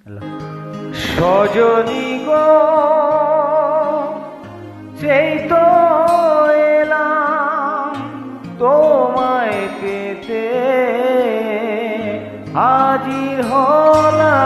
সজনী গো সেই তো এলাম তোমায় পেতে হাজির হলাম।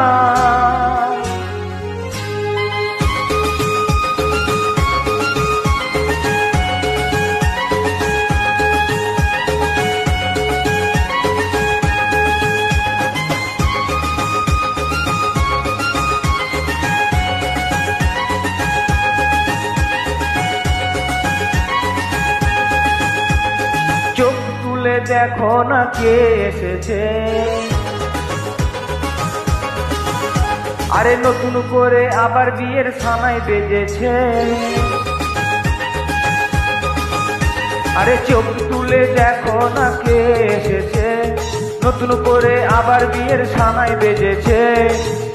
চোখ তুলে দেখো না কে এসেছে, আরে নতুন করে আবার বিয়ের সানাই বেজেছে। আরে চোখ তুলে দেখো না কে এসেছে, নতুন করে আবার বিয়ের সানাই বেজেছে।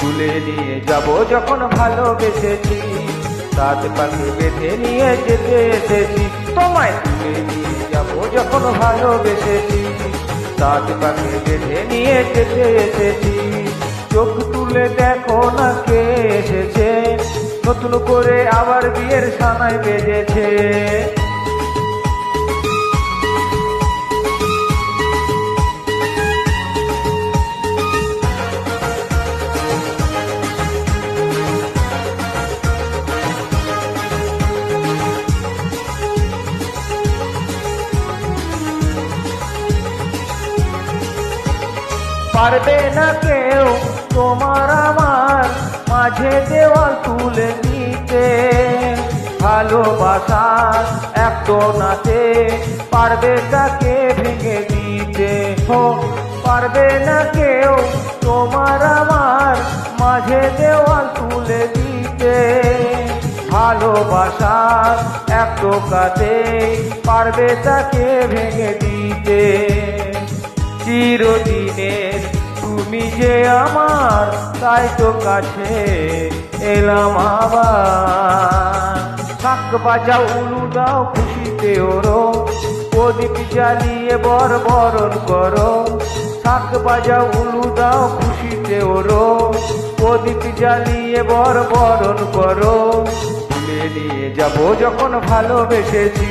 তুলে নিয়ে যাব যখন ভালোবেসেছি, রাত পাখি বেঁধে নিয়ে যেতে এসেছি। তোমায় তুলে নিয়ে যাব যখন ভালোবেসেছি, রাত পাখি বেঁধে নিয়ে যেতে এসেছি। চোখ তুলে দেখো না কে এসেছে, নতুন করে আবার বিয়ের সানাই বেজেছে। পারবে না কেউ তোমার আমার মাঝে দেওয়াল তুলে দিতে, ভালোবাসার একটো নাতে পারবে তাকে ভেঙে দিতে। হো পারবে না কেউ তোমার আমার মাঝে দেওয়াল তুলে দিতে, ভালোবাসার একটো কাতে পারবে তাকে ভেঙে দিতে। চিরদিনের তুমি যে আমার, তাই তো কাছে এলাম আবার। শাক বাজাও উলু দাও খুশিতে ওরো, প্রদীপ জ্বালিয়ে বরণ করো। শাক বাজাও উলু দাও খুশিতে ওরো, প্রদীপ জ্বালিয়ে বরণ করো। তুলে নিয়ে যাব যখন ভালোবেসেছি,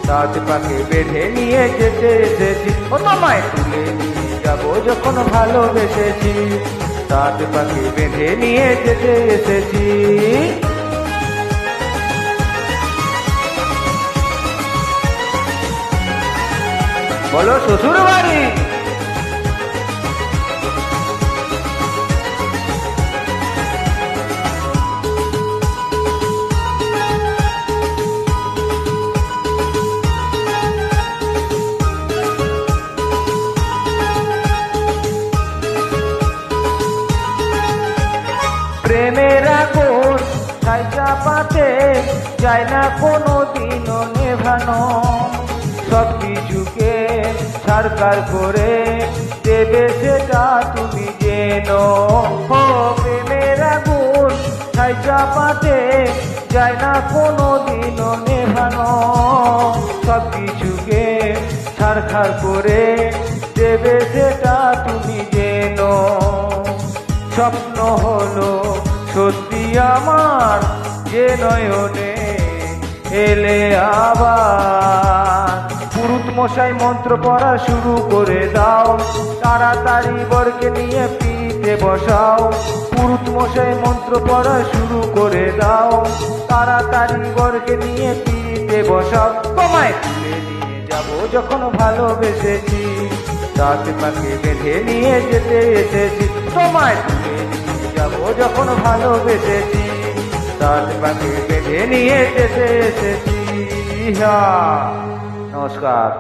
রাত পাখি বেঁধে নিয়ে যেতে এসেছি। ও তোমায় তুলে নিয়ে যাব যখন ভালোবেসেছি, রাত পাখি বেঁধে নিয়ে যেতে এসেছি। বলো শ্বশুর বাড়ি। প্রেমের আগুন ছাই চাপাতে যায় না কোনো দিনও নেভানো, সব কিছুকে ছাড়কার করে দেবে সেটা তুমি জেনো। ও প্রেমের আগুন ছাই চাপাতে যায় না কোনো দিনও নেভানো, সব কিছুকে ছাড়খার করে দেবে সেটা তুমি জেনো। স্বপ্ন হলো সত্যি আমার, যে নয়নে এলে আবার। পুরুত মশাই মন্ত্র পড়া শুরু করে দাও, তাড়াতাড়ি বরকে নিয়ে পিঠে বসাও। পুরুত মশাই মন্ত্র পড়া শুরু করে দাও, তাড়াতাড়ি বরকে নিয়ে পিঠে বসাও। তোমায় তুলে নিয়ে যাব যখন ভালোবেসেছি, রাত পাখি বেঁধে নিয়ে যেতে এসেছি। তোমায় তুলে নিয়ে যাব যখন ভালোবেসেছি, রাত পাখি বেঁধে নিয়ে যেতে এসেছি। নমস্কার।